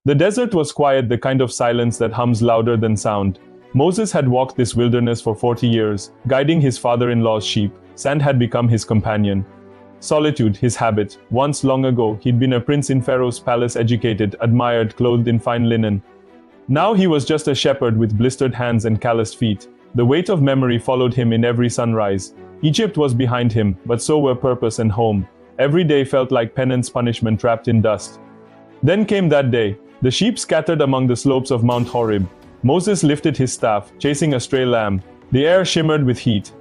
The desert was quiet, the kind of silence that hums louder than sound. Moses had walked this wilderness for 40 years, guiding his father-in-law's sheep. Sand had become his companion. Solitude, his habit. Once long ago, he'd been a prince in Pharaoh's palace, educated, admired, clothed in fine linen. Now he was just a shepherd with blistered hands and calloused feet. The weight of memory followed him in every sunrise. Egypt was behind him, but so were purpose and home. Every day felt like penance, punishment trapped in dust. Then came that day. The sheep scattered among the slopes of Mount Horeb. Moses lifted his staff, chasing a stray lamb. The air shimmered with heat.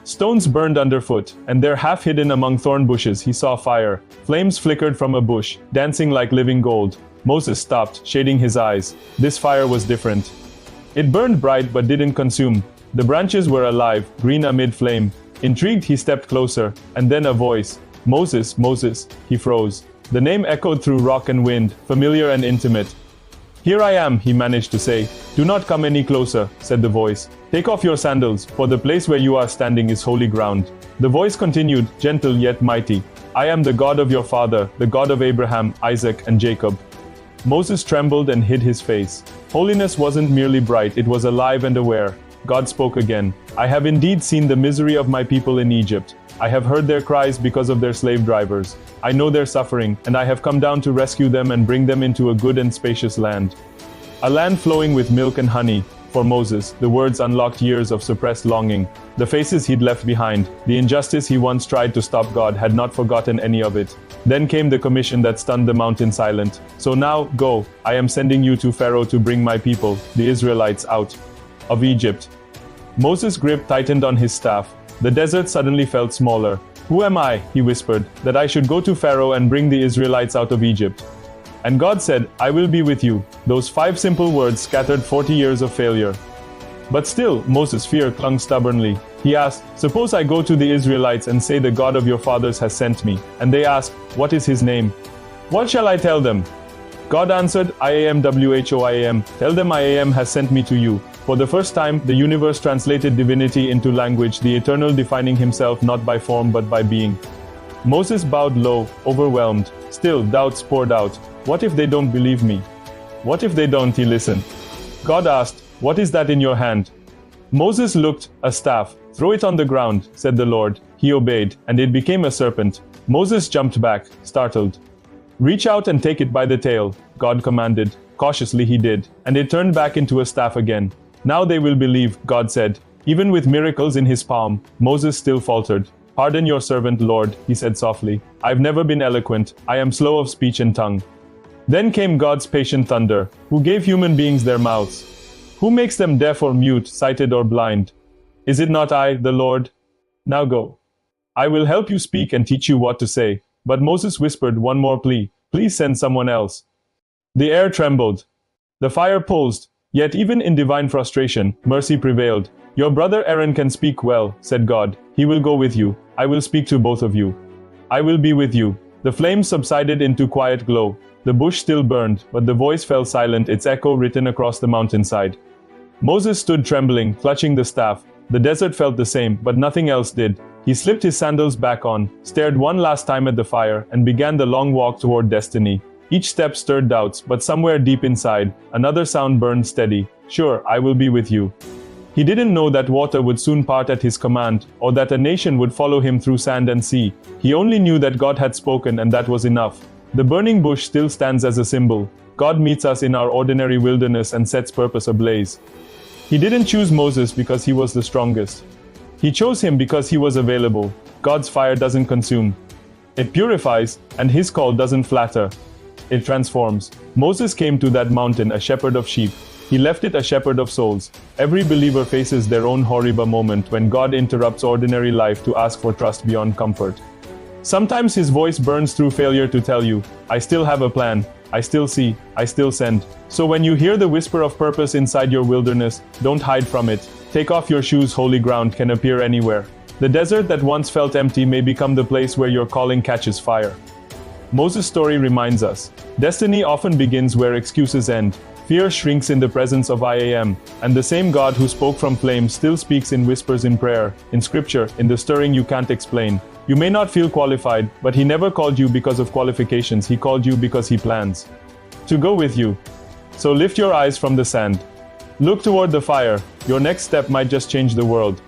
Stones burned underfoot, and there, half hidden among thorn bushes, he saw fire. Flames flickered from a bush, dancing like living gold. Moses stopped, shading his eyes. This fire was different. It burned bright but didn't consume. The branches were alive, green amid flame. Intrigued, he stepped closer, and then a voice. "Moses, Moses," he froze. The name echoed through rock and wind, familiar and intimate. "Here I am," he managed to say. "Do not come any closer," said the voice. "Take off your sandals, for the place where you are standing is holy ground." The voice continued, gentle yet mighty. "I am the God of your father, the God of Abraham, Isaac, and Jacob." Moses trembled and hid his face. Holiness wasn't merely bright, it was alive and aware. God spoke again. "I have indeed seen the misery of my people in Egypt. I have heard their cries because of their slave drivers. I know their suffering, and I have come down to rescue them and bring them into a good and spacious land. A land flowing with milk and honey." For Moses, the words unlocked years of suppressed longing. The faces he'd left behind, the injustice he once tried to stop, God had not forgotten any of it. Then came the commission that stunned the mountain silent. "So now, go. I am sending you to Pharaoh to bring my people, the Israelites, out of Egypt." Moses' grip tightened on his staff. The desert suddenly felt smaller. "Who am I," he whispered, "that I should go to Pharaoh and bring the Israelites out of Egypt?" And God said, "I will be with you." Those 5 simple words scattered 40 years of failure. But still, Moses' fear clung stubbornly. He asked, "Suppose I go to the Israelites and say, 'The God of your fathers has sent me,' and they ask, 'What is his name?' What shall I tell them?" God answered, "I am WHOIAM. Tell them I am has sent me to you." For the first time, the universe translated divinity into language, the eternal defining himself not by form but by being. Moses bowed low, overwhelmed. Still, doubts poured out. What if they don't believe me? What if they don't listen? God asked, "What is that in your hand?" Moses looked. "A staff." "Throw it on the ground," said the Lord. He obeyed, and it became a serpent. Moses jumped back, startled. "Reach out and take it by the tail," God commanded. Cautiously he did, and it turned back into a staff again. "Now they will believe," God said. Even with miracles in his palm, Moses still faltered. "Pardon your servant, Lord," he said softly. "I've never been eloquent. I am slow of speech and tongue." Then came God's patient thunder. "Who gave human beings their mouths? Who makes them deaf or mute, sighted or blind? Is it not I, the Lord? Now go. I will help you speak and teach you what to say." But Moses whispered one more plea. "Please send someone else." The air trembled. The fire pulsed. Yet even in divine frustration, mercy prevailed. "Your brother Aaron can speak well," said God. "He will go with you. I will speak to both of you. I will be with you." The flames subsided into quiet glow. The bush still burned, but the voice fell silent, its echo written across the mountainside. Moses stood trembling, clutching the staff. The desert felt the same, but nothing else did. He slipped his sandals back on, stared one last time at the fire, and began the long walk toward destiny. Each step stirred doubts, but somewhere deep inside, another sound burned steady. "Sure, I will be with you." He didn't know that water would soon part at his command, or that a nation would follow him through sand and sea. He only knew that God had spoken, and that was enough. The burning bush still stands as a symbol. God meets us in our ordinary wilderness and sets purpose ablaze. He didn't choose Moses because he was the strongest. He chose him because he was available. God's fire doesn't consume. It purifies, and his call doesn't flatter. It transforms. Moses came to that mountain a shepherd of sheep. He left it a shepherd of souls. Every believer faces their own Horeba moment when God interrupts ordinary life to ask for trust beyond comfort. Sometimes his voice burns through failure to tell you, "I still have a plan. I still see. I still send." So when you hear the whisper of purpose inside your wilderness, don't hide from it. Take off your shoes. Holy ground can appear anywhere. The desert that once felt empty may become the place where your calling catches fire. Moses' story reminds us, destiny often begins where excuses end. Fear shrinks in the presence of IAM, and the same God who spoke from flames still speaks in whispers in prayer, in scripture, in the stirring you can't explain. You may not feel qualified, but he never called you because of qualifications, he called you because he plans to go with you. So lift your eyes from the sand. Look toward the fire. Your next step might just change the world.